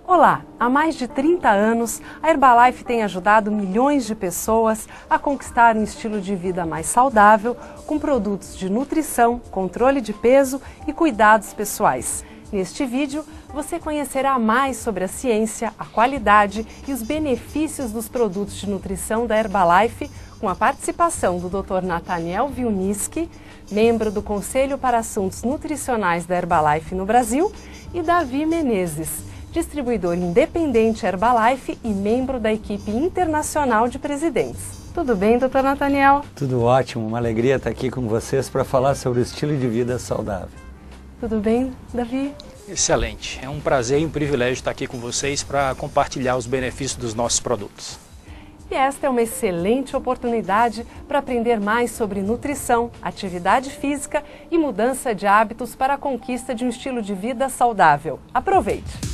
Olá! Há mais de 30 anos, a Herbalife tem ajudado milhões de pessoas a conquistar um estilo de vida mais saudável, com produtos de nutrição, controle de peso e cuidados pessoais. Neste vídeo, você conhecerá mais sobre a ciência, a qualidade e os benefícios dos produtos de nutrição da Herbalife, com a participação do Dr. Nathaniel Wilniski, membro do Conselho para Assuntos Nutricionais da Herbalife no Brasil, e Davi Menezes, distribuidor independente Herbalife e membro da equipe internacional de presidentes. Tudo bem, Dr. Nathaniel? Tudo ótimo, uma alegria estar aqui com vocês para falar sobre o estilo de vida saudável. Tudo bem, Davi? Excelente, é um prazer e um privilégio estar aqui com vocês para compartilhar os benefícios dos nossos produtos. E esta é uma excelente oportunidade para aprender mais sobre nutrição, atividade física e mudança de hábitos para a conquista de um estilo de vida saudável. Aproveite!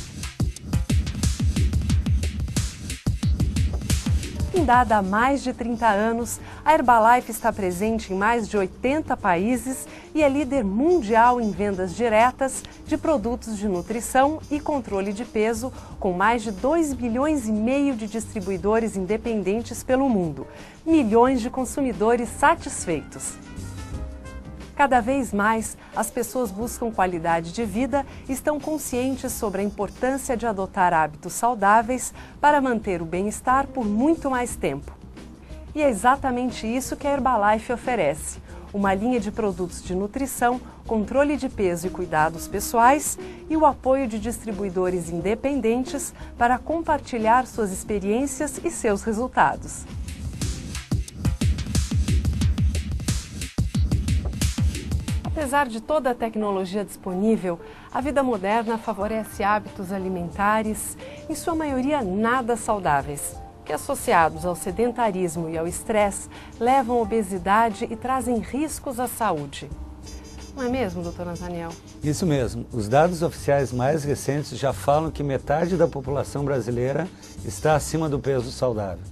Fundada há mais de 30 anos, a Herbalife está presente em mais de 80 países e é líder mundial em vendas diretas de produtos de nutrição e controle de peso, com mais de 2,5 milhões de distribuidores independentes pelo mundo, milhões de consumidores satisfeitos. Cada vez mais, as pessoas buscam qualidade de vida e estão conscientes sobre a importância de adotar hábitos saudáveis para manter o bem-estar por muito mais tempo. E é exatamente isso que a Herbalife oferece: uma linha de produtos de nutrição, controle de peso e cuidados pessoais e o apoio de distribuidores independentes para compartilhar suas experiências e seus resultados. Apesar de toda a tecnologia disponível, a vida moderna favorece hábitos alimentares, em sua maioria nada saudáveis, que associados ao sedentarismo e ao estresse levam à obesidade e trazem riscos à saúde. Não é mesmo, Dr. Nathaniel? Isso mesmo. Os dados oficiais mais recentes já falam que metade da população brasileira está acima do peso saudável.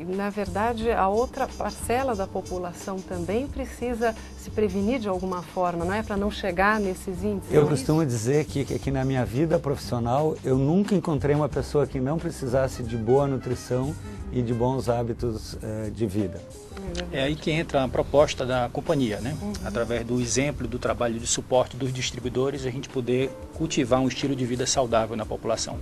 Na verdade, a outra parcela da população também precisa se prevenir de alguma forma, não é? Para não chegar nesses índices. Eu costumo dizer que na minha vida profissional eu nunca encontrei uma pessoa que não precisasse de boa nutrição e de bons hábitos de vida. É aí que entra a proposta da companhia, né? Através do exemplo, do trabalho de suporte dos distribuidores, a gente poder cultivar um estilo de vida saudável na população.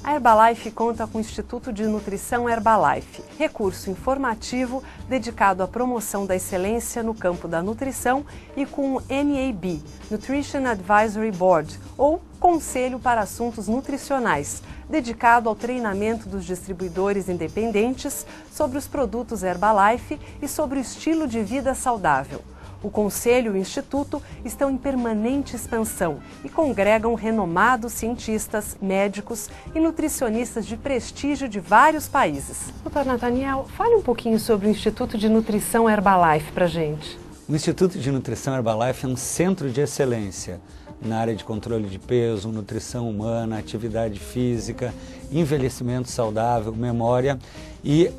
A Herbalife conta com o Instituto de Nutrição Herbalife, recurso informativo dedicado à promoção da excelência no campo da nutrição, e com o NAB, Nutrition Advisory Board, ou Conselho para Assuntos Nutricionais, dedicado ao treinamento dos distribuidores independentes sobre os produtos Herbalife e sobre o estilo de vida saudável. O Conselho e o Instituto estão em permanente expansão e congregam renomados cientistas, médicos e nutricionistas de prestígio de vários países. Dr. Nathaniel, fale um pouquinho sobre o Instituto de Nutrição Herbalife para a gente. O Instituto de Nutrição Herbalife é um centro de excelência na área de controle de peso, nutrição humana, atividade física, envelhecimento saudável, memória, e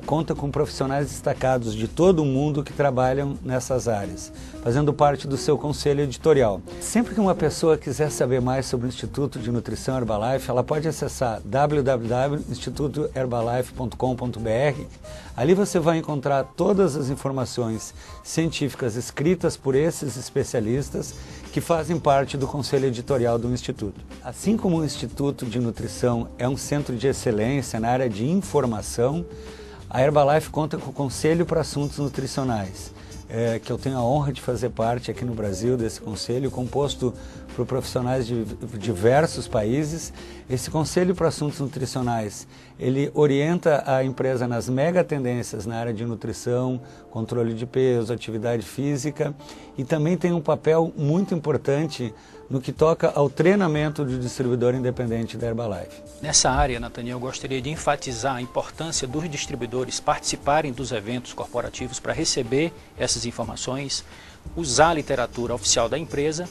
conta com profissionais destacados de todo o mundo que trabalham nessas áreas, fazendo parte do seu conselho editorial. Sempre que uma pessoa quiser saber mais sobre o Instituto de Nutrição Herbalife, ela pode acessar www.institutoherbalife.com.br. Ali você vai encontrar todas as informações científicas escritas por esses especialistas que fazem parte do conselho editorial do Instituto. Assim como o Instituto de Nutrição é um centro de excelência na área de informação, a Herbalife conta com o Conselho para Assuntos Nutricionais, que eu tenho a honra de fazer parte aqui no Brasil desse conselho, composto por profissionais de diversos países. Esse Conselho para Assuntos Nutricionais, ele orienta a empresa nas mega tendências na área de nutrição, controle de peso, atividade física, e também tem um papel muito importante no que toca ao treinamento do distribuidor independente da Herbalife. Nessa área, Nathaniel, eu gostaria de enfatizar a importância dos distribuidores participarem dos eventos corporativos para receber essas informações, usar a literatura oficial da empresa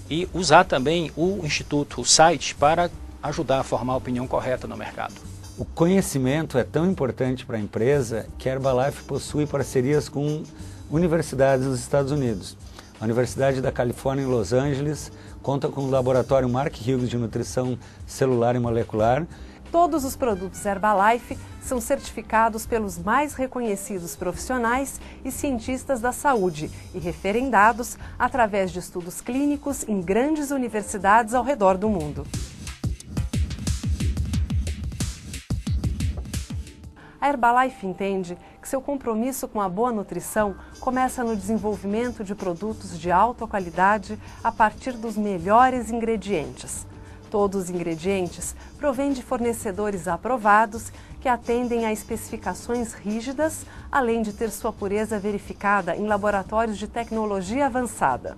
e usar também o Instituto, o site, para ajudar a formar a opinião correta no mercado. O conhecimento é tão importante para a empresa que a Herbalife possui parcerias com universidades nos Estados Unidos. A Universidade da Califórnia em Los Angeles conta com o laboratório Mark Hughes de nutrição celular e molecular. Todos os produtos Herbalife são certificados pelos mais reconhecidos profissionais e cientistas da saúde e referendados através de estudos clínicos em grandes universidades ao redor do mundo. A Herbalife entende que seu compromisso com a boa nutrição começa no desenvolvimento de produtos de alta qualidade a partir dos melhores ingredientes. Todos os ingredientes provêm de fornecedores aprovados que atendem a especificações rígidas, além de ter sua pureza verificada em laboratórios de tecnologia avançada.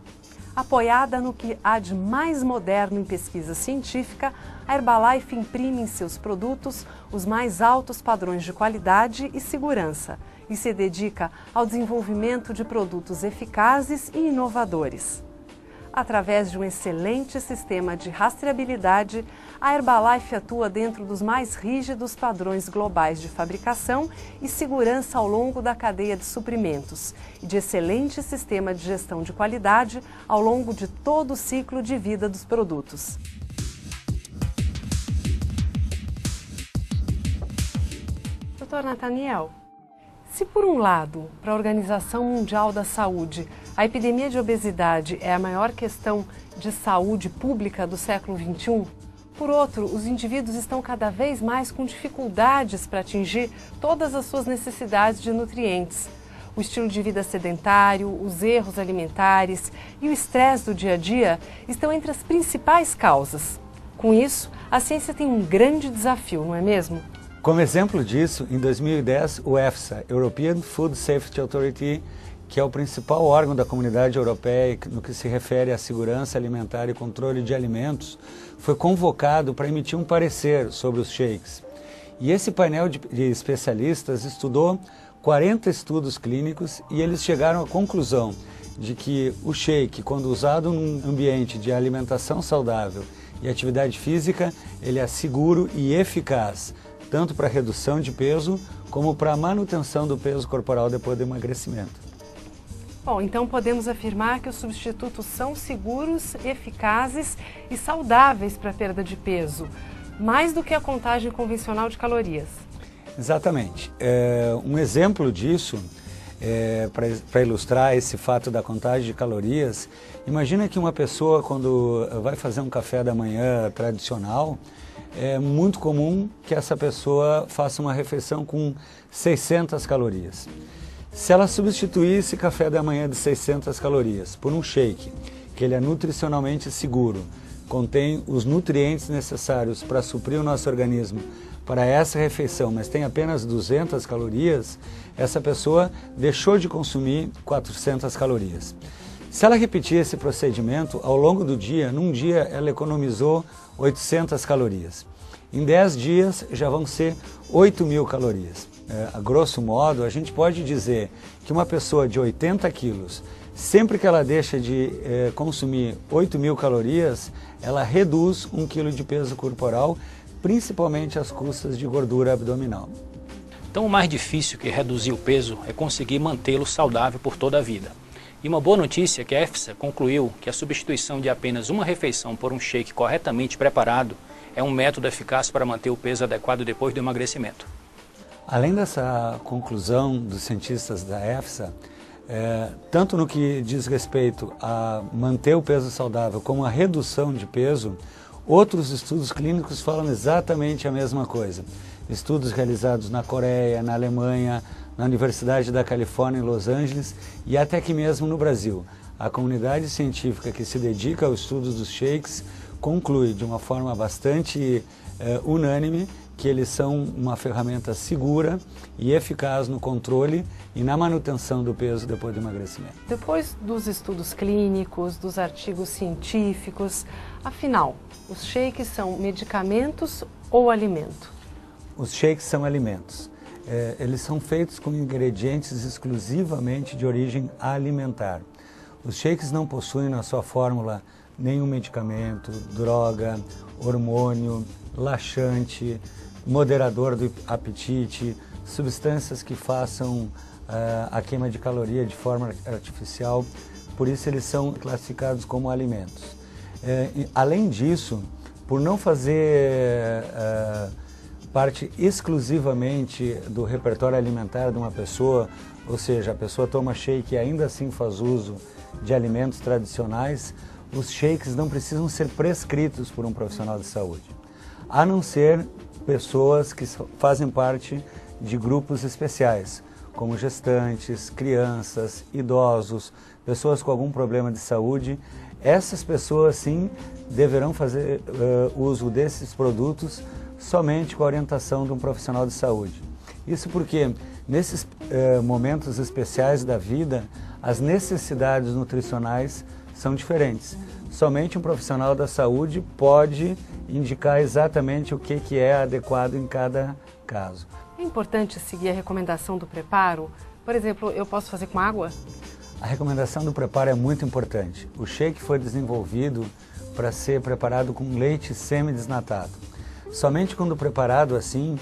Apoiada no que há de mais moderno em pesquisa científica, a Herbalife imprime em seus produtos os mais altos padrões de qualidade e segurança e se dedica ao desenvolvimento de produtos eficazes e inovadores. Através de um excelente sistema de rastreabilidade, a Herbalife atua dentro dos mais rígidos padrões globais de fabricação e segurança ao longo da cadeia de suprimentos e de excelente sistema de gestão de qualidade ao longo de todo o ciclo de vida dos produtos. Dr. Nathaniel, se por um lado, para a Organização Mundial da Saúde, a epidemia de obesidade é a maior questão de saúde pública do século XXI, por outro, os indivíduos estão cada vez mais com dificuldades para atingir todas as suas necessidades de nutrientes. O estilo de vida sedentário, os erros alimentares e o estresse do dia a dia estão entre as principais causas. Com isso, a ciência tem um grande desafio, não é mesmo? Como exemplo disso, em 2010, o EFSA, European Food Safety Authority, que é o principal órgão da Comunidade Europeia no que se refere à segurança alimentar e controle de alimentos, foi convocado para emitir um parecer sobre os shakes. E esse painel de especialistas estudou 40 estudos clínicos e eles chegaram à conclusão de que o shake, quando usado num ambiente de alimentação saudável e atividade física, ele é seguro e eficaz, tanto para redução de peso como para a manutenção do peso corporal depois do emagrecimento. Bom, então podemos afirmar que os substitutos são seguros, eficazes e saudáveis para a perda de peso, mais do que a contagem convencional de calorias. Exatamente. Um exemplo disso, para ilustrar esse fato da contagem de calorias, imagina que uma pessoa, quando vai fazer um café da manhã tradicional, é muito comum que essa pessoa faça uma refeição com 600 calorias. Se ela substituir esse café da manhã de 600 calorias por um shake, que ele é nutricionalmente seguro, contém os nutrientes necessários para suprir o nosso organismo para essa refeição, mas tem apenas 200 calorias, essa pessoa deixou de consumir 400 calorias. Se ela repetir esse procedimento, ao longo do dia, num dia ela economizou 800 calorias. Em 10 dias já vão ser 8.000 calorias. A grosso modo, a gente pode dizer que uma pessoa de 80 quilos, sempre que ela deixa de consumir 8.000 calorias, ela reduz 1 quilo de peso corporal, principalmente às custas de gordura abdominal. Então o mais difícil que reduzir o peso é conseguir mantê-lo saudável por toda a vida. E uma boa notícia é que a EFSA concluiu que a substituição de apenas uma refeição por um shake corretamente preparado é um método eficaz para manter o peso adequado depois do emagrecimento. Além dessa conclusão dos cientistas da EFSA, tanto no que diz respeito a manter o peso saudável como a redução de peso, outros estudos clínicos falam exatamente a mesma coisa. Estudos realizados na Coreia, na Alemanha, na Universidade da Califórnia em Los Angeles e até aqui mesmo no Brasil. A comunidade científica que se dedica ao estudo dos shakes conclui de uma forma bastante unânime que eles são uma ferramenta segura e eficaz no controle e na manutenção do peso depois do emagrecimento. Depois dos estudos clínicos, dos artigos científicos, afinal, os shakes são medicamentos ou alimento? Os shakes são alimentos. Eles são feitos com ingredientes exclusivamente de origem alimentar. Os shakes não possuem na sua fórmula nenhum medicamento, droga hormônio, laxante, moderador do apetite, substâncias que façam a queima de caloria de forma artificial, por isso eles são classificados como alimentos. Além disso, por não fazer parte exclusivamente do repertório alimentar de uma pessoa, ou seja, a pessoa toma shake e ainda assim faz uso de alimentos tradicionais, os shakes não precisam ser prescritos por um profissional de saúde, a não ser pessoas que fazem parte de grupos especiais, como gestantes, crianças, idosos, pessoas com algum problema de saúde. Essas pessoas, sim, deverão fazer uso desses produtos somente com a orientação de um profissional de saúde. Isso porque, nesses momentos especiais da vida, as necessidades nutricionais são diferentes. Somente um profissional da saúde pode indicar exatamente o que é adequado em cada caso. É importante seguir a recomendação do preparo? Por exemplo, eu posso fazer com água? A recomendação do preparo é muito importante. O shake foi desenvolvido para ser preparado com leite semi-desnatado. Somente quando preparado assim,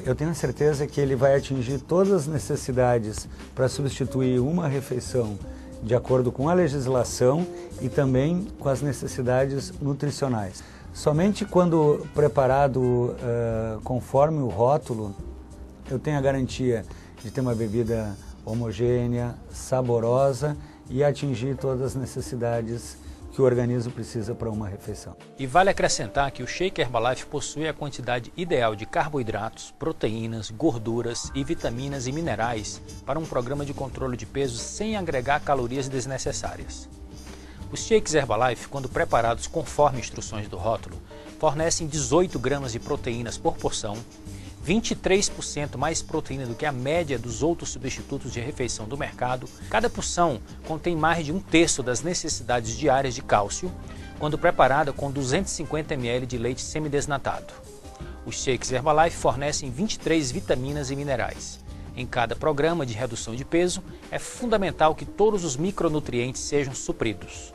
eu tenho certeza que ele vai atingir todas as necessidades para substituir uma refeição de acordo com a legislação e também com as necessidades nutricionais. Somente quando preparado conforme o rótulo, eu tenho a garantia de ter uma bebida homogênea, saborosa e atingir todas as necessidades que o organismo precisa para uma refeição. E vale acrescentar que o Shake Herbalife possui a quantidade ideal de carboidratos, proteínas, gorduras e vitaminas e minerais para um programa de controle de peso sem agregar calorias desnecessárias. Os Shakes Herbalife, quando preparados conforme instruções do rótulo, fornecem 18 gramas de proteínas por porção, 23% mais proteína do que a média dos outros substitutos de refeição do mercado. Cada porção contém mais de 1/3 das necessidades diárias de cálcio, quando preparada com 250 ml de leite semidesnatado. Os Shakes Herbalife fornecem 23 vitaminas e minerais. Em cada programa de redução de peso, é fundamental que todos os micronutrientes sejam supridos.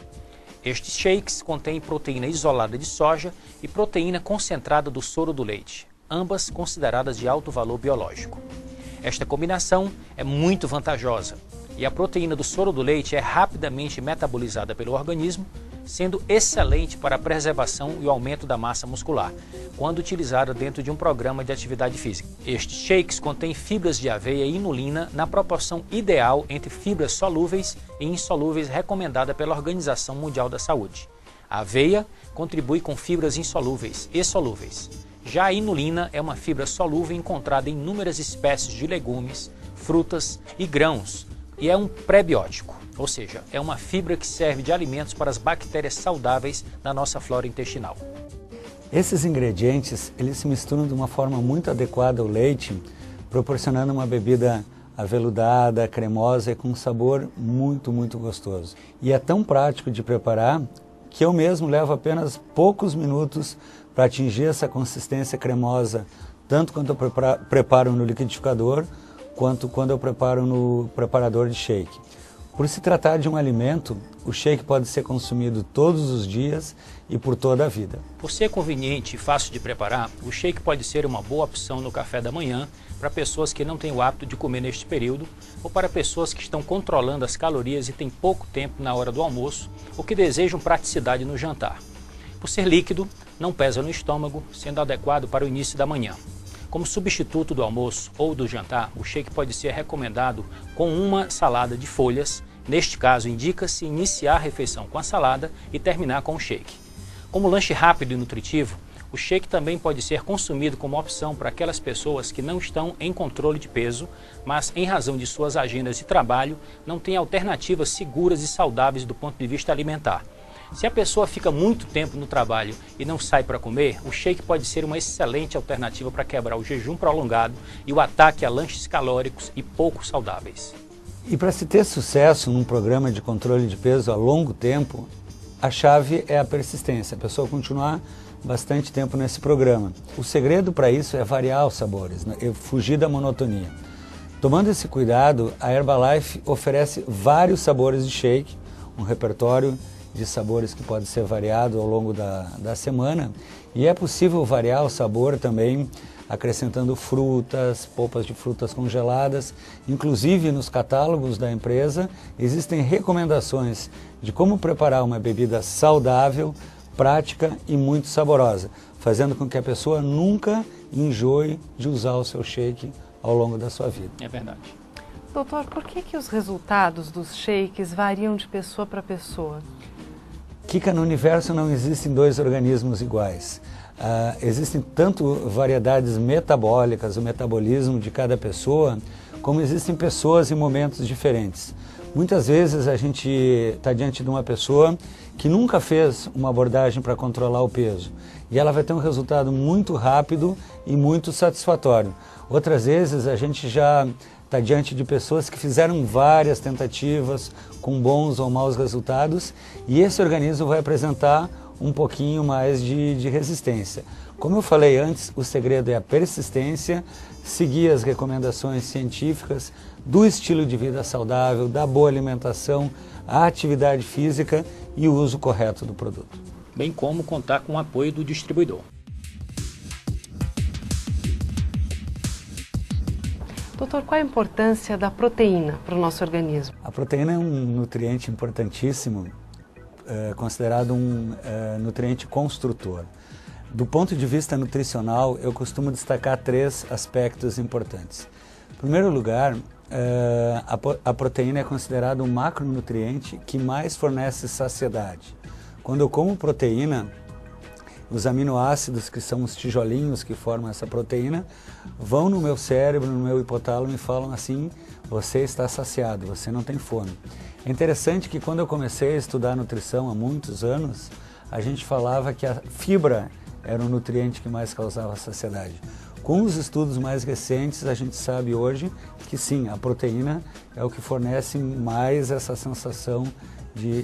Estes shakes contêm proteína isolada de soja e proteína concentrada do soro do leite, ambas consideradas de alto valor biológico. Esta combinação é muito vantajosa e a proteína do soro do leite é rapidamente metabolizada pelo organismo, sendo excelente para a preservação e o aumento da massa muscular, quando utilizada dentro de um programa de atividade física. Estes shakes contêm fibras de aveia e inulina na proporção ideal entre fibras solúveis e insolúveis recomendada pela Organização Mundial da Saúde. A aveia contribui com fibras insolúveis e solúveis. Já a inulina é uma fibra solúvel encontrada em inúmeras espécies de legumes, frutas e grãos e é um prebiótico, ou seja, é uma fibra que serve de alimentos para as bactérias saudáveis da nossa flora intestinal. Esses ingredientes, eles se misturam de uma forma muito adequada ao leite, proporcionando uma bebida aveludada, cremosa e com um sabor muito gostoso. E é tão prático de preparar que eu mesmo levo apenas poucos minutos para atingir essa consistência cremosa, tanto quando eu preparo no liquidificador, quanto quando eu preparo no preparador de shake. Por se tratar de um alimento, o shake pode ser consumido todos os dias e por toda a vida. Por ser conveniente e fácil de preparar, o shake pode ser uma boa opção no café da manhã para pessoas que não têm o hábito de comer neste período ou para pessoas que estão controlando as calorias e têm pouco tempo na hora do almoço ou que desejam praticidade no jantar. Por ser líquido, não pesa no estômago, sendo adequado para o início da manhã. Como substituto do almoço ou do jantar, o shake pode ser recomendado com uma salada de folhas. Neste caso, indica-se iniciar a refeição com a salada e terminar com o shake. Como lanche rápido e nutritivo, o shake também pode ser consumido como opção para aquelas pessoas que não estão em controle de peso, mas em razão de suas agendas de trabalho, não têm alternativas seguras e saudáveis do ponto de vista alimentar. Se a pessoa fica muito tempo no trabalho e não sai para comer, o shake pode ser uma excelente alternativa para quebrar o jejum prolongado e o ataque a lanches calóricos e pouco saudáveis. E para se ter sucesso num programa de controle de peso a longo tempo, a chave é a persistência, a pessoa continuar bastante tempo nesse programa. O segredo para isso é variar os sabores, né? Fugir da monotonia. Tomando esse cuidado, a Herbalife oferece vários sabores de shake, um repertório de sabores que pode ser variado ao longo da semana. E é possível variar o sabor também acrescentando frutas, polpas de frutas congeladas. Inclusive nos catálogos da empresa existem recomendações de como preparar uma bebida saudável, prática e muito saborosa, fazendo com que a pessoa nunca enjoe de usar o seu shake ao longo da sua vida. É verdade. Doutor, por que os resultados dos shakes variam de pessoa para pessoa? Kika, no universo não existem dois organismos iguais. Existem tanto variedades metabólicas, o metabolismo de cada pessoa, como existem pessoas em momentos diferentes. Muitas vezes a gente está diante de uma pessoa que nunca fez uma abordagem para controlar o peso e ela vai ter um resultado muito rápido e muito satisfatório. Outras vezes a gente já está diante de pessoas que fizeram várias tentativas com bons ou maus resultados e esse organismo vai apresentar um pouquinho mais de resistência. Como eu falei antes, o segredo é a persistência, seguir as recomendações científicas do estilo de vida saudável, da boa alimentação, a atividade física e o uso correto do produto. Bem como contar com o apoio do distribuidor. Doutor, qual a importância da proteína para o nosso organismo? A proteína é um nutriente importantíssimo, considerado um nutriente construtor. Do ponto de vista nutricional, eu costumo destacar 3 aspectos importantes. Em primeiro lugar, a proteína é considerada um macronutriente que mais fornece saciedade. Quando eu como proteína, os aminoácidos, que são os tijolinhos que formam essa proteína, vão no meu cérebro, no meu hipotálamo e falam assim: você está saciado, você não tem fome. É interessante que quando eu comecei a estudar nutrição há muitos anos, a gente falava que a fibra era o nutriente que mais causava saciedade. Com os estudos mais recentes, a gente sabe hoje que sim, a proteína é o que fornece mais essa sensação de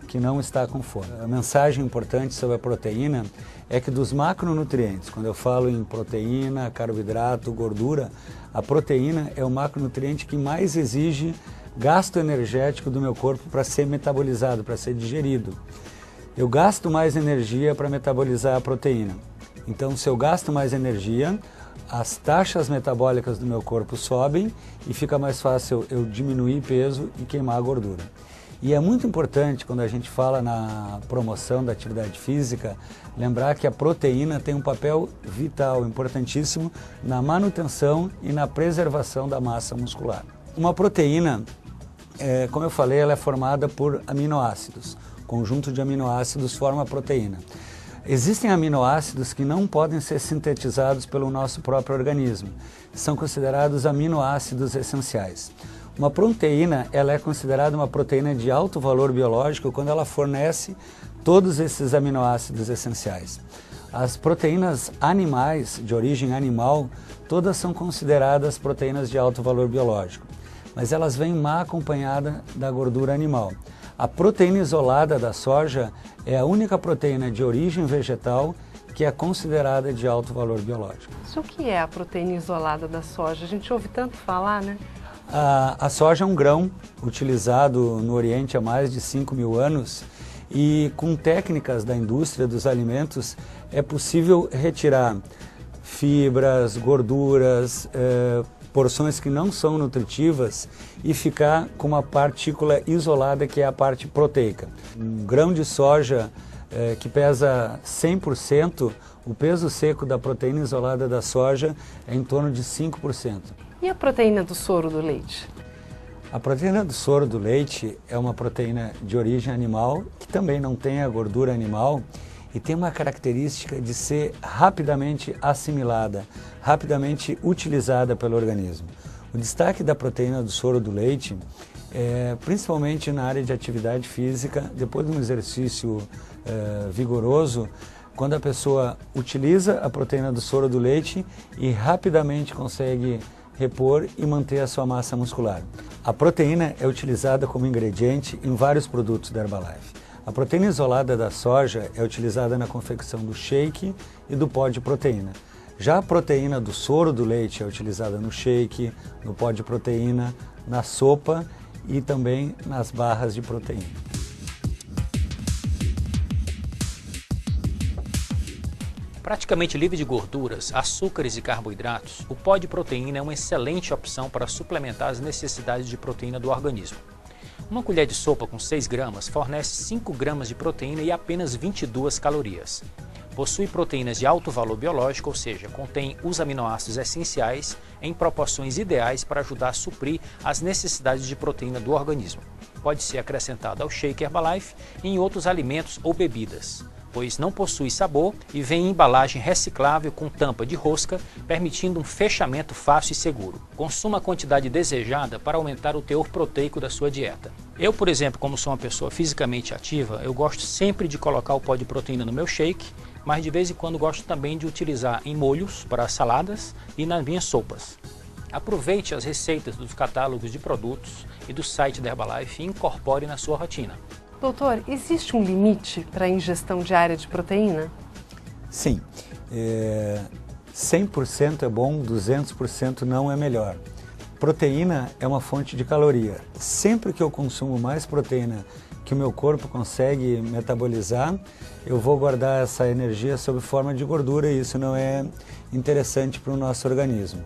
que não está com fome. A mensagem importante sobre a proteína é que dos macronutrientes, quando eu falo em proteína, carboidrato, gordura, a proteína é o macronutriente que mais exige gasto energético do meu corpo para ser metabolizado, para ser digerido. Eu gasto mais energia para metabolizar a proteína. Então, se eu gasto mais energia, as taxas metabólicas do meu corpo sobem e fica mais fácil eu diminuir peso e queimar a gordura. E é muito importante, quando a gente fala na promoção da atividade física, lembrar que a proteína tem um papel vital, importantíssimo, na manutenção e na preservação da massa muscular. Uma proteína, como eu falei, ela é formada por aminoácidos. O conjunto de aminoácidos forma a proteína. Existem aminoácidos que não podem ser sintetizados pelo nosso próprio organismo. São considerados aminoácidos essenciais. Uma proteína, ela é considerada uma proteína de alto valor biológico quando ela fornece todos esses aminoácidos essenciais. As proteínas animais, de origem animal, todas são consideradas proteínas de alto valor biológico, mas elas vêm mal acompanhadas da gordura animal. A proteína isolada da soja é a única proteína de origem vegetal que é considerada de alto valor biológico. Isso o que é a proteína isolada da soja? A gente ouve tanto falar, né? A soja é um grão utilizado no Oriente há mais de 5.000 anos e com técnicas da indústria dos alimentos é possível retirar fibras, gorduras, porções que não são nutritivas e ficar com uma partícula isolada que é a parte proteica. Um grão de soja que pesa 100%, o peso seco da proteína isolada da soja é em torno de 5%. E a proteína do soro do leite? A proteína do soro do leite é uma proteína de origem animal, que também não tem a gordura animal e tem uma característica de ser rapidamente assimilada, rapidamente utilizada pelo organismo. O destaque da proteína do soro do leite é principalmente na área de atividade física, depois de um exercício vigoroso, quando a pessoa utiliza a proteína do soro do leite e rapidamente consegue repor e manter a sua massa muscular. A proteína é utilizada como ingrediente em vários produtos da Herbalife. A proteína isolada da soja é utilizada na confecção do shake e do pó de proteína. Já a proteína do soro do leite é utilizada no shake, no pó de proteína, na sopa e também nas barras de proteína. Praticamente livre de gorduras, açúcares e carboidratos, o pó de proteína é uma excelente opção para suplementar as necessidades de proteína do organismo. Uma colher de sopa com 6 gramas fornece 5 gramas de proteína e apenas 22 calorias. Possui proteínas de alto valor biológico, ou seja, contém os aminoácidos essenciais em proporções ideais para ajudar a suprir as necessidades de proteína do organismo. Pode ser acrescentado ao shake Herbalife e em outros alimentos ou bebidas, pois não possui sabor e vem em embalagem reciclável com tampa de rosca, permitindo um fechamento fácil e seguro. Consuma a quantidade desejada para aumentar o teor proteico da sua dieta. Eu, por exemplo, como sou uma pessoa fisicamente ativa, eu gosto sempre de colocar o pó de proteína no meu shake, mas de vez em quando gosto também de utilizar em molhos para saladas e nas minhas sopas. Aproveite as receitas dos catálogos de produtos e do site da Herbalife e incorpore na sua rotina. Doutor, existe um limite para a ingestão diária de proteína? Sim, 100% é bom, 200% não é melhor. Proteína é uma fonte de caloria. Sempre que eu consumo mais proteína que o meu corpo consegue metabolizar, eu vou guardar essa energia sob forma de gordura e isso não é interessante para o nosso organismo.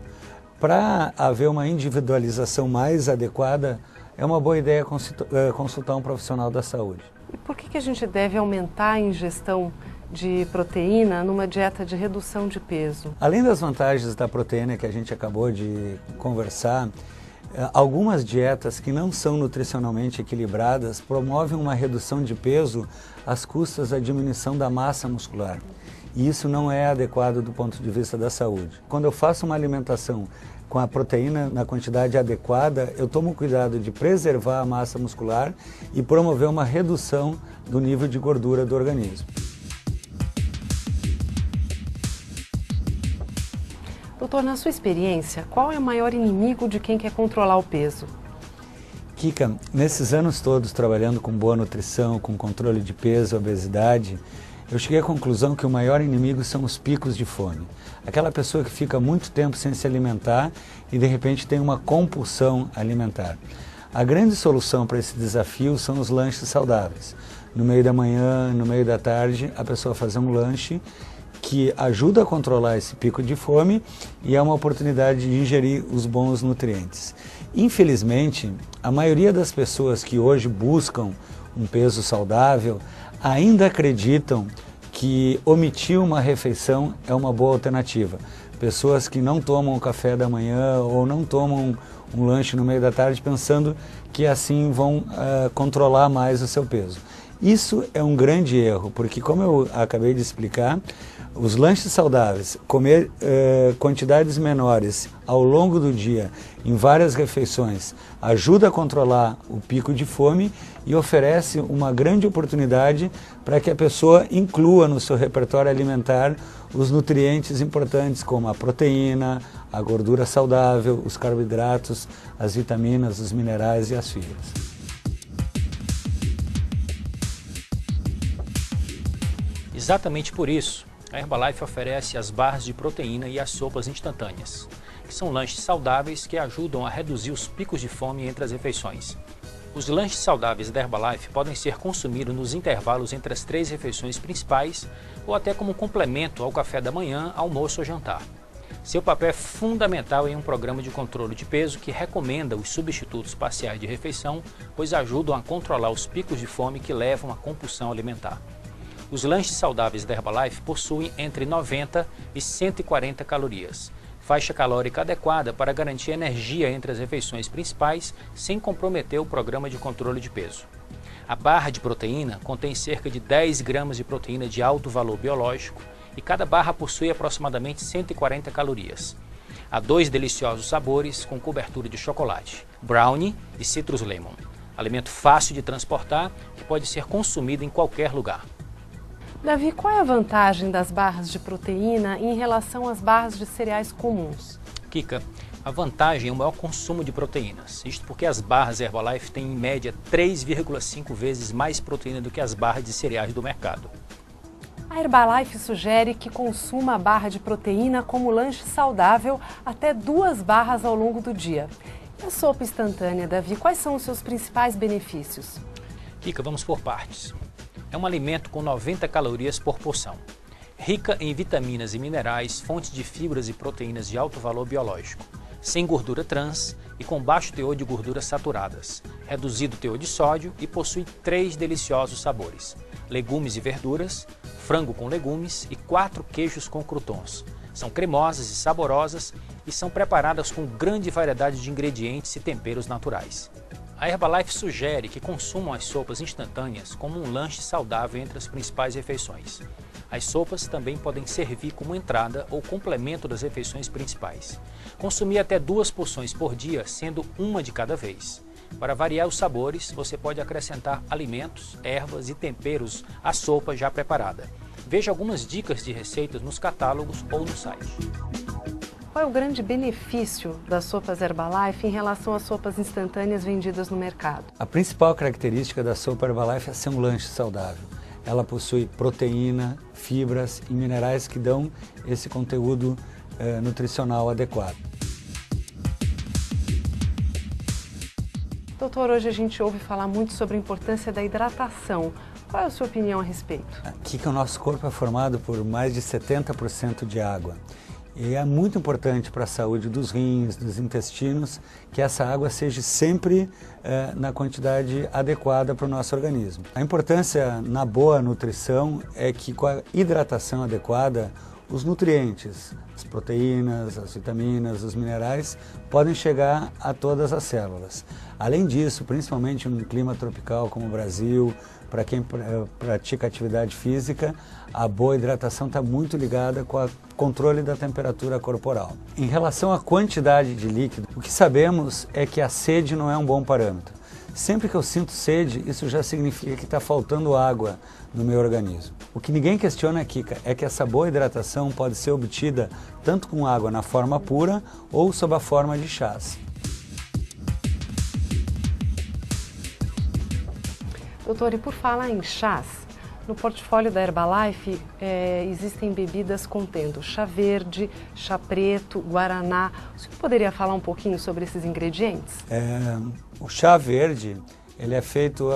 Para haver uma individualização mais adequada, é uma boa ideia consultar um profissional da saúde. E por que a gente deve aumentar a ingestão de proteína numa dieta de redução de peso? Além das vantagens da proteína que a gente acabou de conversar, algumas dietas que não são nutricionalmente equilibradas promovem uma redução de peso às custas da diminuição da massa muscular. E isso não é adequado do ponto de vista da saúde. Quando eu faço uma alimentação com a proteína na quantidade adequada, eu tomo cuidado de preservar a massa muscular e promover uma redução do nível de gordura do organismo. Doutor, na sua experiência, qual é o maior inimigo de quem quer controlar o peso? Kika, nesses anos todos trabalhando com boa nutrição, com controle de peso, obesidade, eu cheguei à conclusão que o maior inimigo são os picos de fome. Aquela pessoa que fica muito tempo sem se alimentar e de repente tem uma compulsão alimentar. A grande solução para esse desafio são os lanches saudáveis. No meio da manhã, no meio da tarde, a pessoa fazer um lanche que ajuda a controlar esse pico de fome e é uma oportunidade de ingerir os bons nutrientes. Infelizmente, a maioria das pessoas que hoje buscam um peso saudável ainda acreditam que omitir uma refeição é uma boa alternativa. Pessoas que não tomam café da manhã ou não tomam um lanche no meio da tarde pensando que assim vão controlar mais o seu peso. Isso é um grande erro, porque como eu acabei de explicar, os lanches saudáveis, comer quantidades menores ao longo do dia, em várias refeições, ajuda a controlar o pico de fome e oferece uma grande oportunidade para que a pessoa inclua no seu repertório alimentar os nutrientes importantes como a proteína, a gordura saudável, os carboidratos, as vitaminas, os minerais e as fibras. Exatamente por isso, a Herbalife oferece as barras de proteína e as sopas instantâneas, que são lanches saudáveis que ajudam a reduzir os picos de fome entre as refeições. Os lanches saudáveis da Herbalife podem ser consumidos nos intervalos entre as 3 refeições principais ou até como complemento ao café da manhã, almoço ou jantar. Seu papel é fundamental em um programa de controle de peso que recomenda os substitutos parciais de refeição, pois ajudam a controlar os picos de fome que levam à compulsão alimentar. Os lanches saudáveis da Herbalife possuem entre 90 e 140 calorias, faixa calórica adequada para garantir energia entre as refeições principais sem comprometer o programa de controle de peso. A barra de proteína contém cerca de 10 gramas de proteína de alto valor biológico e cada barra possui aproximadamente 140 calorias. Há 2 deliciosos sabores com cobertura de chocolate, brownie e citrus lemon. Alimento fácil de transportar que pode ser consumido em qualquer lugar. Davi, qual é a vantagem das barras de proteína em relação às barras de cereais comuns? Kika, a vantagem é o maior consumo de proteínas. Isto porque as barras Herbalife têm em média 3,5 vezes mais proteína do que as barras de cereais do mercado. A Herbalife sugere que consuma a barra de proteína como lanche saudável até 2 barras ao longo do dia. E a sopa instantânea, Davi, quais são os seus principais benefícios? Kika, vamos por partes. É um alimento com 90 calorias por porção. Rica em vitaminas e minerais, fonte de fibras e proteínas de alto valor biológico, sem gordura trans e com baixo teor de gorduras saturadas, reduzido teor de sódio e possui 3 deliciosos sabores: legumes e verduras, frango com legumes e 4 queijos com croutons. São cremosas e saborosas e são preparadas com grande variedade de ingredientes e temperos naturais. A Herbalife sugere que consumam as sopas instantâneas como um lanche saudável entre as principais refeições. As sopas também podem servir como entrada ou complemento das refeições principais. Consumir até 2 porções por dia, sendo uma de cada vez. Para variar os sabores, você pode acrescentar alimentos, ervas e temperos à sopa já preparada. Veja algumas dicas de receitas nos catálogos ou no site. Qual é o grande benefício das sopas Herbalife em relação às sopas instantâneas vendidas no mercado? A principal característica da sopa Herbalife é ser um lanche saudável. Ela possui proteína, fibras e minerais que dão esse conteúdo nutricional adequado. Doutor, hoje a gente ouve falar muito sobre a importância da hidratação. Qual é a sua opinião a respeito? Aqui que o nosso corpo é formado por mais de 70% de água. E é muito importante para a saúde dos rins, dos intestinos, que essa água seja sempre na quantidade adequada para o nosso organismo. A importância na boa nutrição é que com a hidratação adequada, os nutrientes, as proteínas, as vitaminas, os minerais podem chegar a todas as células. Além disso, principalmente num clima tropical como o Brasil, para quem pratica atividade física, a boa hidratação está muito ligada com o controle da temperatura corporal. Em relação à quantidade de líquido, o que sabemos é que a sede não é um bom parâmetro. Sempre que eu sinto sede, isso já significa que está faltando água no meu organismo. O que ninguém questiona aqui é que essa boa hidratação pode ser obtida tanto com água na forma pura ou sob a forma de chás. Doutor, e por falar em chás, no portfólio da Herbalife existem bebidas contendo chá verde, chá preto, guaraná. O senhor poderia falar um pouquinho sobre esses ingredientes? O chá verde ele é feito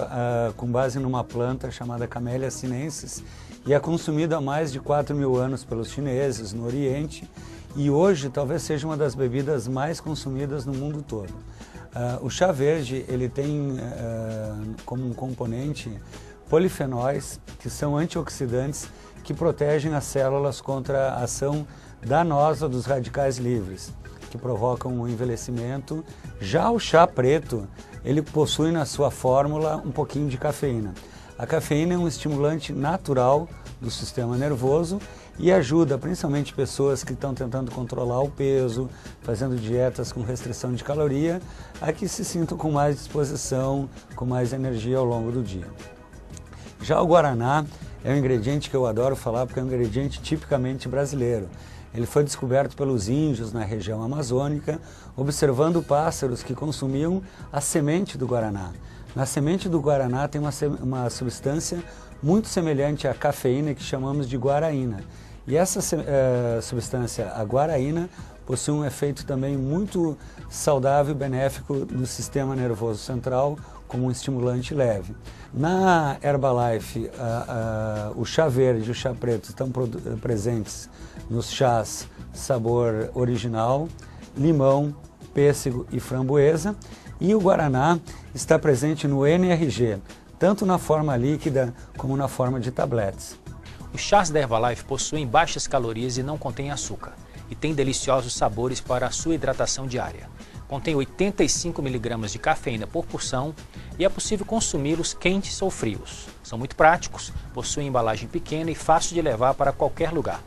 com base numa planta chamada Camellia sinensis e é consumido há mais de 4.000 anos pelos chineses no Oriente e hoje talvez seja uma das bebidas mais consumidas no mundo todo. O chá verde ele tem como um componente polifenóis, que são antioxidantes que protegem as células contra a ação danosa dos radicais livres, que provocam o envelhecimento. Já o chá preto, ele possui na sua fórmula um pouquinho de cafeína. A cafeína é um estimulante natural do sistema nervoso e ajuda principalmente pessoas que estão tentando controlar o peso, fazendo dietas com restrição de caloria, a que se sintam com mais disposição, com mais energia ao longo do dia. Já o guaraná é um ingrediente que eu adoro falar porque é um ingrediente tipicamente brasileiro. Ele foi descoberto pelos índios na região amazônica, observando pássaros que consumiam a semente do guaraná. Na semente do guaraná tem uma substância muito semelhante à cafeína que chamamos de guaraína. E essa substância, a guaraína, possui um efeito também muito saudável e benéfico no sistema nervoso central, como um estimulante leve. Na Herbalife, o chá verde e o chá preto estão presentes nos chás sabor original, limão, pêssego e framboesa, e o guaraná está presente no NRG, tanto na forma líquida como na forma de tabletes. Os chás da Herbalife possuem baixas calorias e não contêm açúcar, e têm deliciosos sabores para a sua hidratação diária. Contém 85 mg de cafeína por porção e é possível consumi-los quentes ou frios. São muito práticos, possuem embalagem pequena e fácil de levar para qualquer lugar.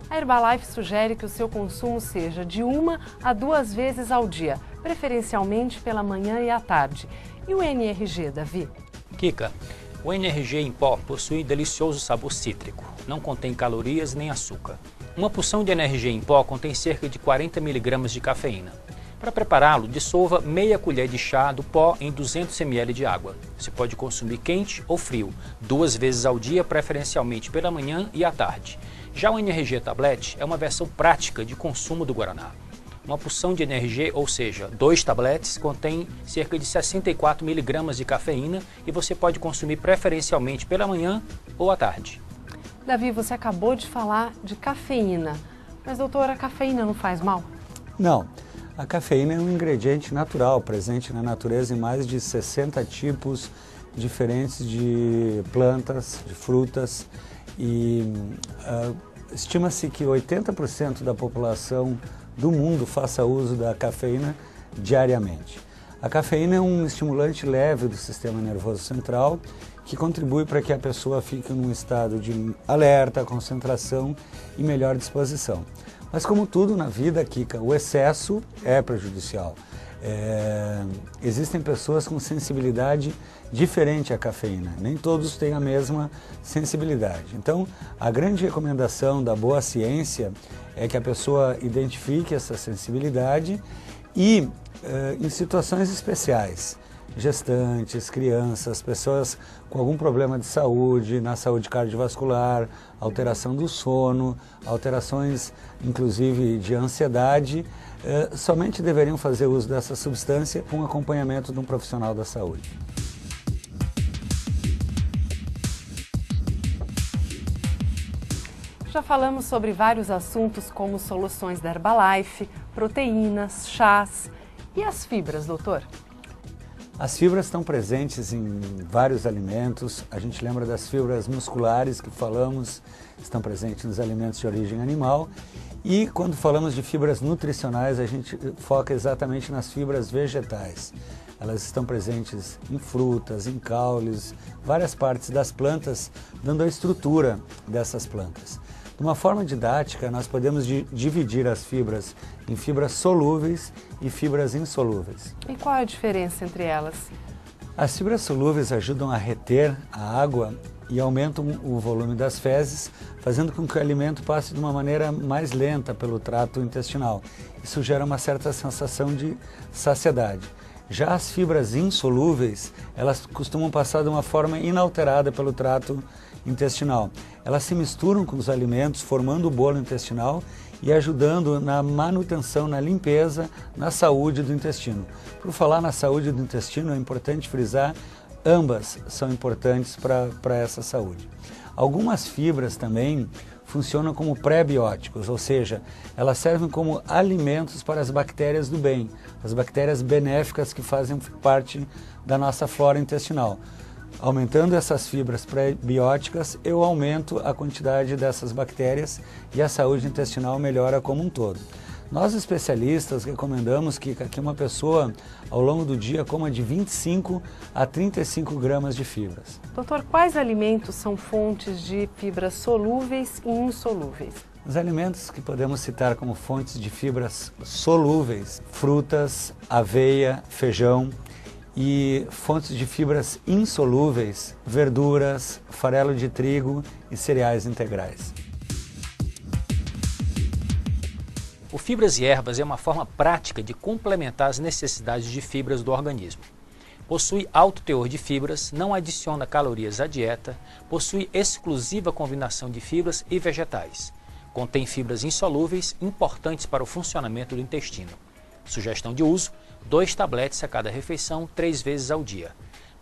A Herbalife sugere que o seu consumo seja de 1 a 2 vezes ao dia, preferencialmente pela manhã e à tarde. E o NRG, Davi? Kika, o NRG em pó possui delicioso sabor cítrico, não contém calorias nem açúcar. Uma porção de NRG em pó contém cerca de 40 mg de cafeína. Para prepará-lo, dissolva meia colher de chá do pó em 200 ml de água. Você pode consumir quente ou frio, 2 vezes ao dia, preferencialmente pela manhã e à tarde. Já o NRG Tablet é uma versão prática de consumo do guaraná. Uma porção de NRG, ou seja, 2 tabletes, contém cerca de 64 mg de cafeína e você pode consumir preferencialmente pela manhã ou à tarde. Davi, você acabou de falar de cafeína, mas doutor, a cafeína não faz mal? Não, a cafeína é um ingrediente natural, presente na natureza em mais de 60 tipos diferentes de plantas, de frutas, e estima-se que 80% da população do mundo faça uso da cafeína diariamente. A cafeína é um estimulante leve do sistema nervoso central que contribui para que a pessoa fique num estado de alerta, concentração e melhor disposição. Mas como tudo na vida, Kika, o excesso é prejudicial. Existem pessoas com sensibilidade diferente à cafeína, nem todos têm a mesma sensibilidade. Então, a grande recomendação da boa ciência é que a pessoa identifique essa sensibilidade e, em situações especiais, gestantes, crianças, pessoas com algum problema de saúde, na saúde cardiovascular, alteração do sono, alterações inclusive de ansiedade, somente deveriam fazer uso dessa substância com acompanhamento de um profissional da saúde. Já falamos sobre vários assuntos como soluções da Herbalife, proteínas, chás e as fibras, doutor? As fibras estão presentes em vários alimentos. A gente lembra das fibras musculares que falamos, estão presentes nos alimentos de origem animal. E quando falamos de fibras nutricionais, a gente foca exatamente nas fibras vegetais. Elas estão presentes em frutas, em caules, várias partes das plantas, dando a estrutura dessas plantas. De uma forma didática, nós podemos dividir as fibras em fibras solúveis e fibras insolúveis. E qual é a diferença entre elas? As fibras solúveis ajudam a reter a água e aumentam o volume das fezes, fazendo com que o alimento passe de uma maneira mais lenta pelo trato intestinal. Isso gera uma certa sensação de saciedade. Já as fibras insolúveis, elas costumam passar de uma forma inalterada pelo trato intestinal. Elas se misturam com os alimentos, formando o bolo intestinal e ajudando na manutenção, na limpeza, na saúde do intestino. Por falar na saúde do intestino, é importante frisar, ambas são importantes para essa saúde. Algumas fibras também funcionam como pré-bióticos, ou seja, elas servem como alimentos para as bactérias do bem, as bactérias benéficas que fazem parte da nossa flora intestinal. Aumentando essas fibras pré-bióticas, eu aumento a quantidade dessas bactérias e a saúde intestinal melhora como um todo. Nós especialistas recomendamos que uma pessoa ao longo do dia coma de 25 a 35 gramas de fibras. Doutor, quais alimentos são fontes de fibras solúveis e insolúveis? Os alimentos que podemos citar como fontes de fibras solúveis, frutas, aveia, feijão, e fontes de fibras insolúveis, verduras, farelo de trigo e cereais integrais. O Fibras e Ervas é uma forma prática de complementar as necessidades de fibras do organismo. Possui alto teor de fibras, não adiciona calorias à dieta, possui exclusiva combinação de fibras e vegetais. Contém fibras insolúveis importantes para o funcionamento do intestino. Sugestão de uso: 2 tabletes a cada refeição, 3 vezes ao dia.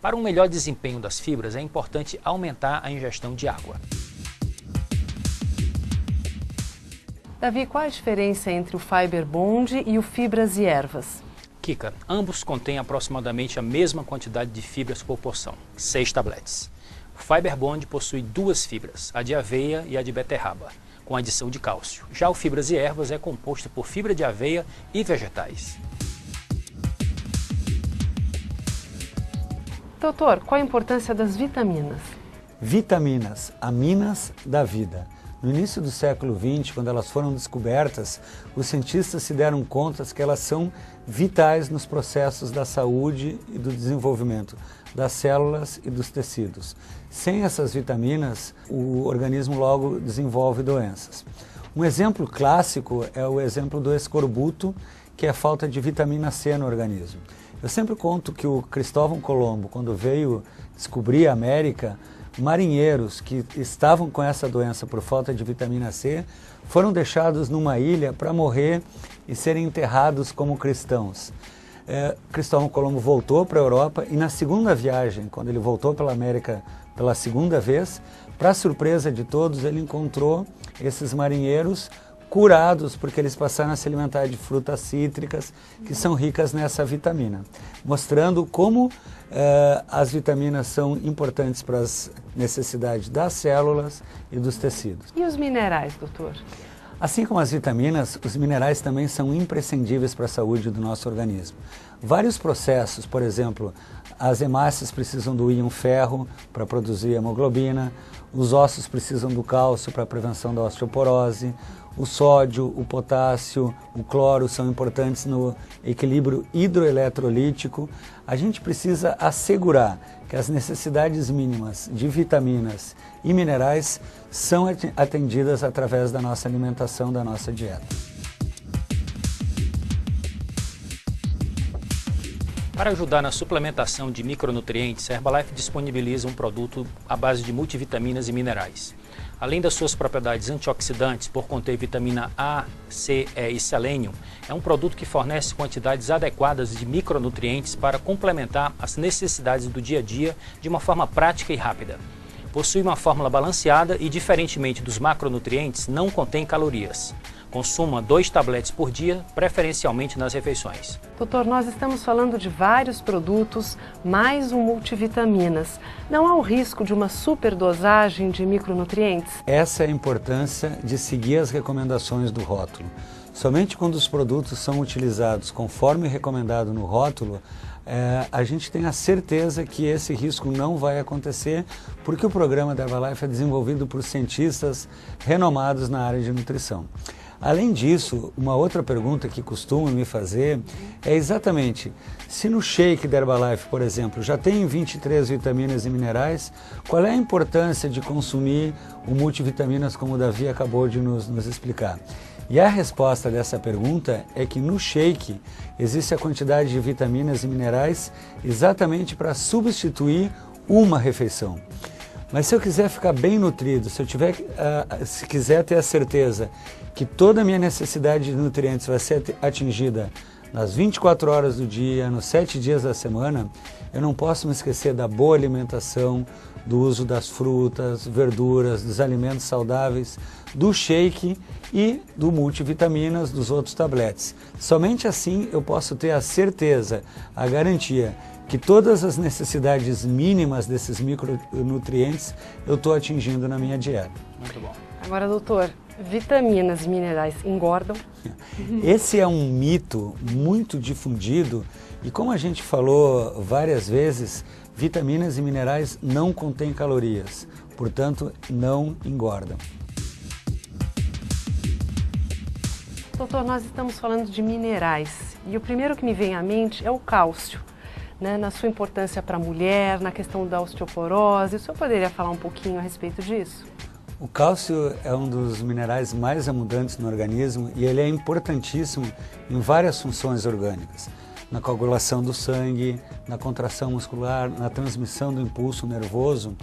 Para um melhor desempenho das fibras, é importante aumentar a ingestão de água. Davi, qual a diferença entre o Fiber Bond e o Fibras e Ervas? Kika, ambos contêm aproximadamente a mesma quantidade de fibras por porção, 6 tabletes. O Fiber Bond possui 2 fibras, a de aveia e a de beterraba, com adição de cálcio. Já o Fibras e Ervas é composto por fibra de aveia e vegetais. Doutor, qual a importância das vitaminas? Vitaminas, aminas da vida. No início do século XX, quando elas foram descobertas, os cientistas se deram conta que elas são vitais nos processos da saúde e do desenvolvimento das células e dos tecidos. Sem essas vitaminas, o organismo logo desenvolve doenças. Um exemplo clássico é o exemplo do escorbuto, que é a falta de vitamina C no organismo. Eu sempre conto que o Cristóvão Colombo, quando veio descobrir a América, marinheiros que estavam com essa doença por falta de vitamina C foram deixados numa ilha para morrer e serem enterrados como cristãos. Cristóvão Colombo voltou para a Europa e na segunda viagem, quando ele voltou pela América pela segunda vez, para surpresa de todos, ele encontrou esses marinheiros curados porque eles passaram a se alimentar de frutas cítricas que são ricas nessa vitamina, mostrando como as vitaminas são importantes para as necessidades das células e dos tecidos. E os minerais, doutor? Assim como as vitaminas, os minerais também são imprescindíveis para a saúde do nosso organismo. Vários processos, por exemplo, as hemácias precisam do íon ferro para produzir hemoglobina, os ossos precisam do cálcio para a prevenção da osteoporose, o sódio, o potássio, o cloro são importantes no equilíbrio hidroeletrolítico. A gente precisa assegurar que as necessidades mínimas de vitaminas e minerais são atendidas através da nossa alimentação, da nossa dieta. Para ajudar na suplementação de micronutrientes, a Herbalife disponibiliza um produto à base de multivitaminas e minerais. Além das suas propriedades antioxidantes, por conter vitamina A, C, E e selênio, é um produto que fornece quantidades adequadas de micronutrientes para complementar as necessidades do dia a dia de uma forma prática e rápida. Possui uma fórmula balanceada e, diferentemente dos macronutrientes, não contém calorias. Consuma 2 tabletes por dia, preferencialmente nas refeições. Doutor, nós estamos falando de vários produtos, mais um multivitaminas. Não há o risco de uma superdosagem de micronutrientes? Essa é a importância de seguir as recomendações do rótulo. Somente quando os produtos são utilizados conforme recomendado no rótulo, a gente tem a certeza que esse risco não vai acontecer, porque o programa da Herbalife é desenvolvido por cientistas renomados na área de nutrição. Além disso, uma outra pergunta que costumam me fazer é exatamente, se no shake da Herbalife, por exemplo, já tem 23 vitaminas e minerais, qual é a importância de consumir o multivitaminas como o Davi acabou de nos explicar? E a resposta dessa pergunta é que no shake existe a quantidade de vitaminas e minerais exatamente para substituir uma refeição. Mas se eu quiser ficar bem nutrido, se quiser ter a certeza que toda a minha necessidade de nutrientes vai ser atingida nas 24 horas do dia, nos 7 dias da semana, eu não posso me esquecer da boa alimentação, do uso das frutas, verduras, dos alimentos saudáveis, do shake e do multivitaminas, dos outros tabletes. Somente assim eu posso ter a certeza, a garantia, que todas as necessidades mínimas desses micronutrientes eu estou atingindo na minha dieta. Muito bom. Agora, doutor, vitaminas e minerais engordam? Esse é um mito muito difundido e, como a gente falou várias vezes, vitaminas e minerais não contêm calorias, portanto não engordam. Doutor, nós estamos falando de minerais e o primeiro que me vem à mente é o cálcio. Na sua importância para a mulher, na questão da osteoporose. O senhor poderia falar um pouquinho a respeito disso? O cálcio é um dos minerais mais abundantes no organismo e ele é importantíssimo em várias funções orgânicas. Na coagulação do sangue, na contração muscular, na transmissão do impulso nervoso,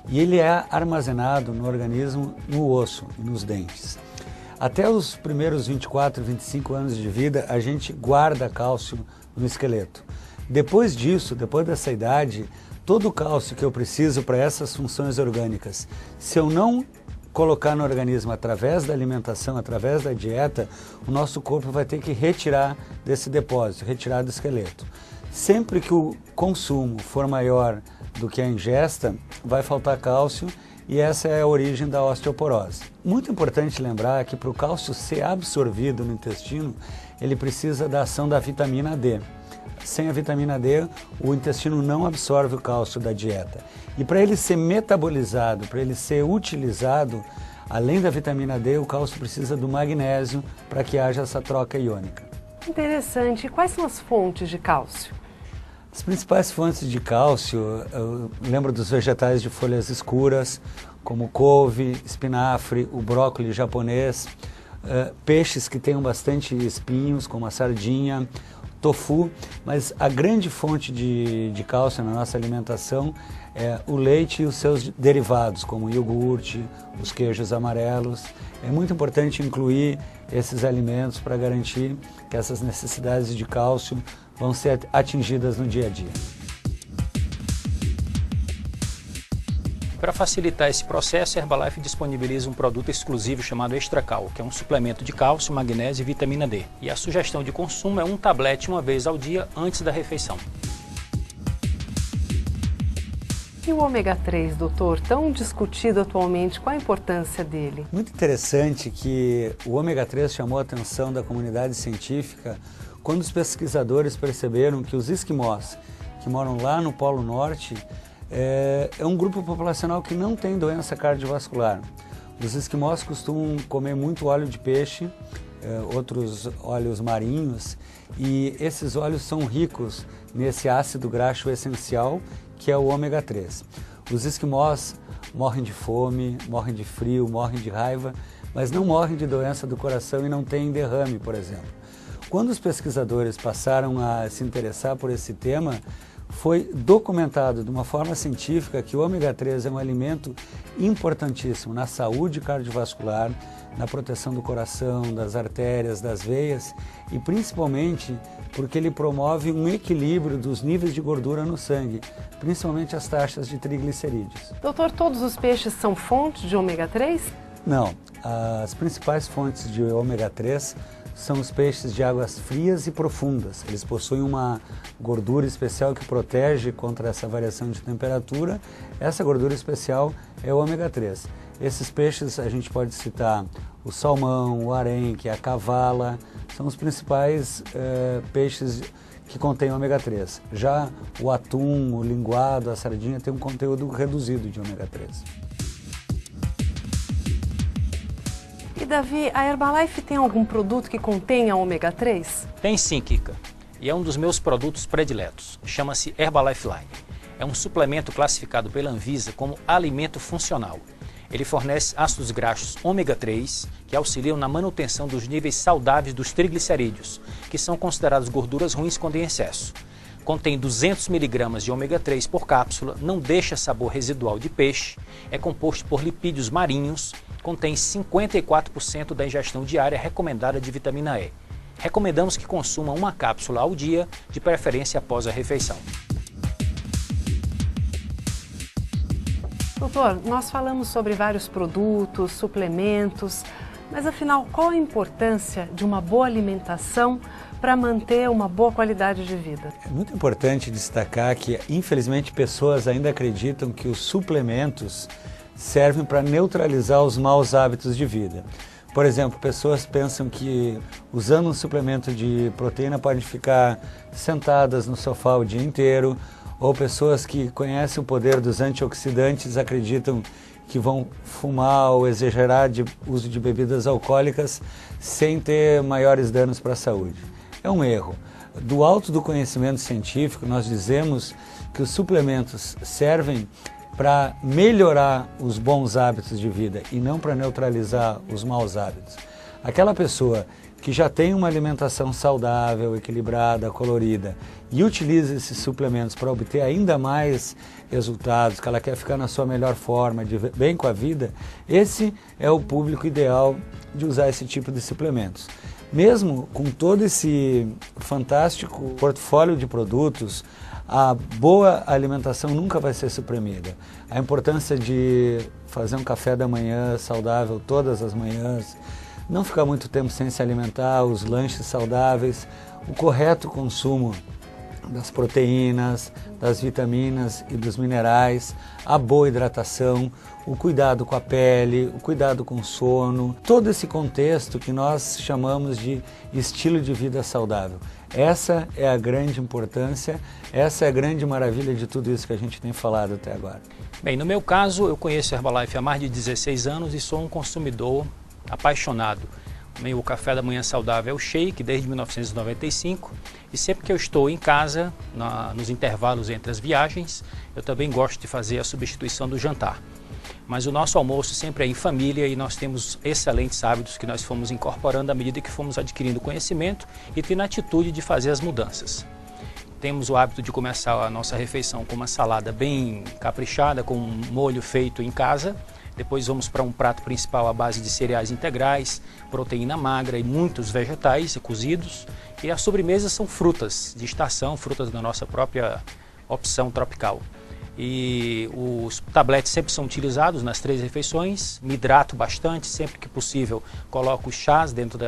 e ele é armazenado no organismo, no osso e nos dentes. Até os primeiros 24, 25 anos de vida, a gente guarda cálcio no esqueleto. Depois disso, depois dessa idade, todo o cálcio que eu preciso para essas funções orgânicas, se eu não colocar no organismo através da alimentação, através da dieta, o nosso corpo vai ter que retirar desse depósito, retirar do esqueleto. Sempre que o consumo for maior do que a ingesta, vai faltar cálcio e essa é a origem da osteoporose. Muito importante lembrar que para o cálcio ser absorvido no intestino, ele precisa da ação da vitamina D. Sem a vitamina D, o intestino não absorve o cálcio da dieta. E para ele ser metabolizado, para ele ser utilizado, além da vitamina D, o cálcio precisa do magnésio para que haja essa troca iônica. Interessante. E quais são as fontes de cálcio? As principais fontes de cálcio, eu lembro dos vegetais de folhas escuras, como couve, espinafre, o brócolis japonês, peixes que tenham bastante espinhos, como a sardinha, tofu, mas a grande fonte de cálcio na nossa alimentação o leite e os seus derivados, como o iogurte, os queijos amarelos. É muito importante incluir esses alimentos para garantir que essas necessidades de cálcio vão ser atingidas no dia a dia. Para facilitar esse processo, a Herbalife disponibiliza um produto exclusivo chamado Extra Cal, que é um suplemento de cálcio, magnésio e vitamina D. E a sugestão de consumo é um tablete uma vez ao dia antes da refeição. E o ômega 3, doutor, tão discutido atualmente, qual a importância dele? Muito interessante que o ômega 3 chamou a atenção da comunidade científica quando os pesquisadores perceberam que os esquimós, que moram lá no Polo Norte, é um grupo populacional que não tem doença cardiovascular. Os esquimós costumam comer muito óleo de peixe, outros óleos marinhos, e esses óleos são ricos nesse ácido graxo essencial, que é o ômega 3. Os esquimós morrem de fome, morrem de frio, morrem de raiva, mas não morrem de doença do coração e não têm derrame, por exemplo. Quando os pesquisadores passaram a se interessar por esse tema, foi documentado de uma forma científica que o ômega 3 é um alimento importantíssimo na saúde cardiovascular, na proteção do coração, das artérias, das veias e principalmente porque ele promove um equilíbrio dos níveis de gordura no sangue, principalmente as taxas de triglicerídeos. Doutor, todos os peixes são fontes de ômega 3? Não, as principais fontes de ômega 3 são os peixes de águas frias e profundas. Eles possuem uma gordura especial que protege contra essa variação de temperatura. Essa gordura especial é o ômega 3. Esses peixes a gente pode citar o salmão, o arenque, a cavala, são os principais peixes que contêm ômega 3. Já o atum, o linguado, a sardinha tem um conteúdo reduzido de ômega 3. E Davi, a Herbalife tem algum produto que contenha ômega 3? Tem sim, Kika. E é um dos meus produtos prediletos. Chama-se Herbalife Line. É um suplemento classificado pela Anvisa como alimento funcional. Ele fornece ácidos graxos ômega 3, que auxiliam na manutenção dos níveis saudáveis dos triglicerídeos, que são considerados gorduras ruins quando em excesso. Contém 200 mg de ômega 3 por cápsula, não deixa sabor residual de peixe, é composto por lipídios marinhos, contém 54% da ingestão diária recomendada de vitamina E. Recomendamos que consuma uma cápsula ao dia, de preferência após a refeição. Doutor, nós falamos sobre vários produtos, suplementos, mas afinal, qual a importância de uma boa alimentação para manter uma boa qualidade de vida? É muito importante destacar que, infelizmente, pessoas ainda acreditam que os suplementos servem para neutralizar os maus hábitos de vida. Por exemplo, pessoas pensam que usando um suplemento de proteína podem ficar sentadas no sofá o dia inteiro, ou pessoas que conhecem o poder dos antioxidantes acreditam que vão fumar ou exagerar de uso de bebidas alcoólicas sem ter maiores danos para a saúde. É um erro. Do alto do conhecimento científico, nós dizemos que os suplementos servem para melhorar os bons hábitos de vida e não para neutralizar os maus hábitos. Aquela pessoa que já tem uma alimentação saudável, equilibrada, colorida e utiliza esses suplementos para obter ainda mais resultados, que ela quer ficar na sua melhor forma, de bem com a vida, esse é o público ideal de usar esse tipo de suplementos. Mesmo com todo esse fantástico portfólio de produtos, a boa alimentação nunca vai ser suprimida. A importância de fazer um café da manhã saudável todas as manhãs, não ficar muito tempo sem se alimentar, os lanches saudáveis, o correto consumo das proteínas, das vitaminas e dos minerais, a boa hidratação, o cuidado com a pele, o cuidado com o sono, todo esse contexto que nós chamamos de estilo de vida saudável. Essa é a grande importância, essa é a grande maravilha de tudo isso que a gente tem falado até agora. Bem, no meu caso, eu conheço a Herbalife há mais de 16 anos e sou um consumidor apaixonado. O café da manhã saudável é o shake desde 1995 e sempre que eu estou em casa, nos intervalos entre as viagens, eu também gosto de fazer a substituição do jantar. Mas o nosso almoço sempre é em família e nós temos excelentes hábitos que nós fomos incorporando à medida que fomos adquirindo conhecimento e tendo a atitude de fazer as mudanças. temos o hábito de começar a nossa refeição com uma salada bem caprichada, com um molho feito em casa. Depois vamos para um prato principal à base de cereais integrais, proteína magra e muitos vegetais cozidos. E a sobremesa são frutas de estação, frutas da nossa própria opção tropical. E os tabletes sempre são utilizados nas 3 refeições. Me hidrato bastante, sempre que possível coloco chás dentro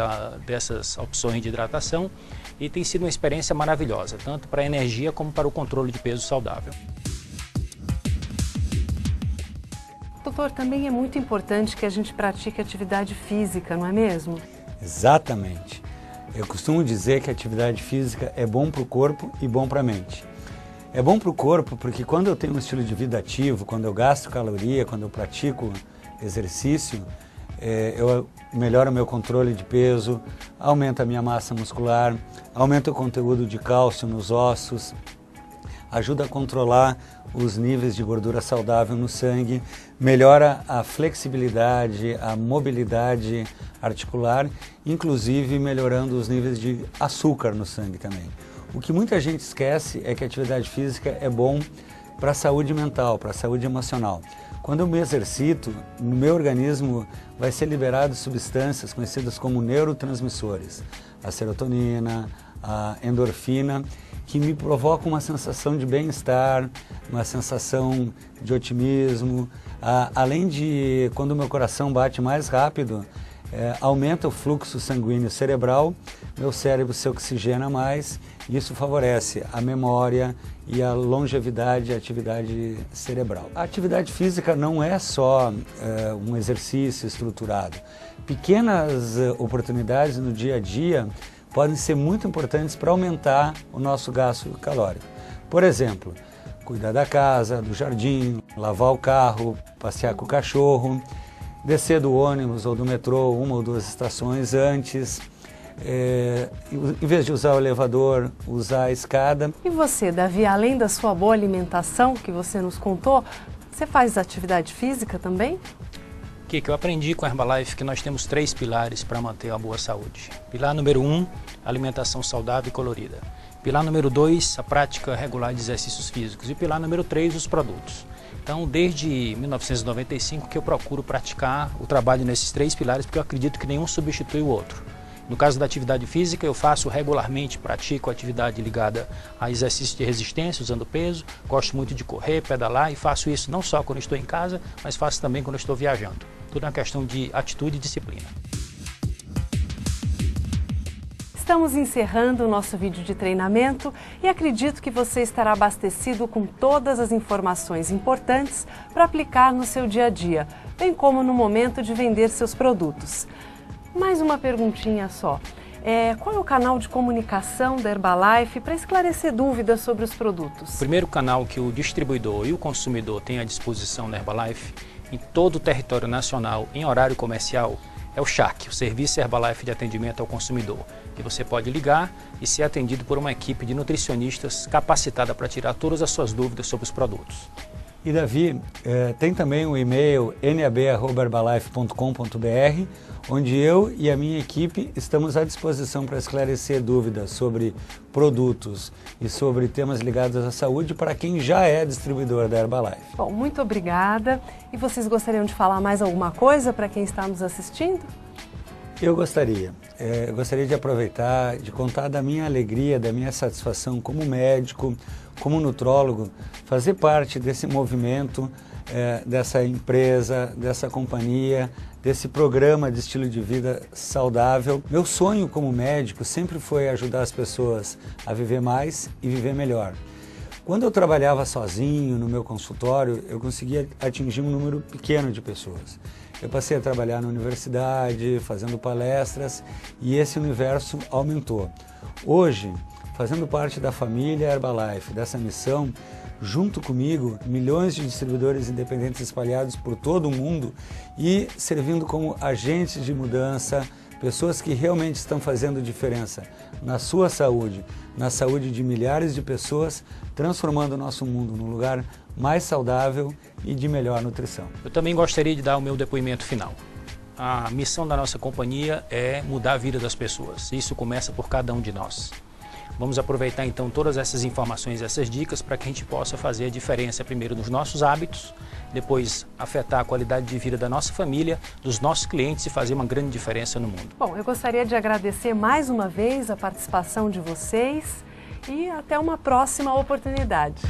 dessas opções de hidratação. E tem sido uma experiência maravilhosa, tanto para a energia como para o controle de peso saudável. Doutor, também é muito importante que a gente pratique atividade física, não é mesmo? Exatamente. Eu costumo dizer que a atividade física é bom para o corpo e bom para a mente. É bom para o corpo porque quando eu tenho um estilo de vida ativo, quando eu gasto caloria, quando eu pratico exercício, eu melhoro o meu controle de peso, aumenta a minha massa muscular, aumenta o conteúdo de cálcio nos ossos, ajuda a controlar os níveis de gordura saudável no sangue, melhora a flexibilidade, a mobilidade articular, inclusive melhorando os níveis de açúcar no sangue também. O que muita gente esquece é que a atividade física é bom para a saúde mental, para a saúde emocional. Quando eu me exercito, no meu organismo vai ser liberado substâncias conhecidas como neurotransmissores, a serotonina, a endorfina, que me provocam uma sensação de bem-estar, uma sensação de otimismo, além de, quando o meu coração bate mais rápido, aumenta o fluxo sanguíneo cerebral, meu cérebro se oxigena mais e isso favorece a memória e a longevidade e a atividade cerebral. A atividade física não é só um exercício estruturado. Pequenas oportunidades no dia a dia podem ser muito importantes para aumentar o nosso gasto calórico. Por exemplo, cuidar da casa, do jardim, lavar o carro, passear com o cachorro, descer do ônibus ou do metrô 1 ou 2 estações antes, em vez de usar o elevador, usar a escada. E você, Davi, além da sua boa alimentação que você nos contou, você faz atividade física também? Que eu aprendi com a Herbalife que nós temos 3 pilares para manter a boa saúde. Pilar número 1, alimentação saudável e colorida. Pilar número 2, a prática regular de exercícios físicos. E pilar número 3, os produtos. Então, desde 1995 que eu procuro praticar o trabalho nesses 3 pilares, porque eu acredito que nenhum substitui o outro. No caso da atividade física, eu faço regularmente, pratico atividade ligada a exercício de resistência, usando peso. Gosto muito de correr, pedalar e faço isso não só quando estou em casa, mas faço também quando estou viajando. Tudo é uma questão de atitude e disciplina. Estamos encerrando o nosso vídeo de treinamento e acredito que você estará abastecido com todas as informações importantes para aplicar no seu dia a dia, bem como no momento de vender seus produtos. Mais uma perguntinha só. Qual é o canal de comunicação da Herbalife para esclarecer dúvidas sobre os produtos? O primeiro canal que o distribuidor e o consumidor têm à disposição da Herbalife, em todo o território nacional, em horário comercial, é o CHAC, o Serviço Herbalife de Atendimento ao Consumidor, que você pode ligar e ser atendido por uma equipe de nutricionistas capacitada para tirar todas as suas dúvidas sobre os produtos. E Davi, tem também o e-mail nab@herbalife.com.br, onde eu e a minha equipe estamos à disposição para esclarecer dúvidas sobre produtos e sobre temas ligados à saúde para quem já é distribuidor da Herbalife. Bom, muito obrigada. E vocês gostariam de falar mais alguma coisa para quem está nos assistindo? Eu gostaria de aproveitar, de contar da minha alegria, da minha satisfação como médico, como nutrólogo, fazer parte desse movimento, dessa empresa, dessa companhia, desse programa de estilo de vida saudável. Meu sonho como médico sempre foi ajudar as pessoas a viver mais e viver melhor. Quando eu trabalhava sozinho no meu consultório, eu conseguia atingir um número pequeno de pessoas. Eu passei a trabalhar na universidade, fazendo palestras, e esse universo aumentou. Hoje, fazendo parte da família Herbalife, dessa missão, junto comigo, milhões de distribuidores independentes espalhados por todo o mundo e servindo como agentes de mudança, pessoas que realmente estão fazendo diferença na sua saúde, na saúde de milhares de pessoas, transformando o nosso mundo num lugar mais saudável e de melhor nutrição. Eu também gostaria de dar o meu depoimento final. A missão da nossa companhia é mudar a vida das pessoas. Isso começa por cada um de nós. Vamos aproveitar então todas essas informações, essas dicas, para que a gente possa fazer a diferença primeiro nos nossos hábitos, depois afetar a qualidade de vida da nossa família, dos nossos clientes e fazer uma grande diferença no mundo. Bom, eu gostaria de agradecer mais uma vez a participação de vocês e até uma próxima oportunidade.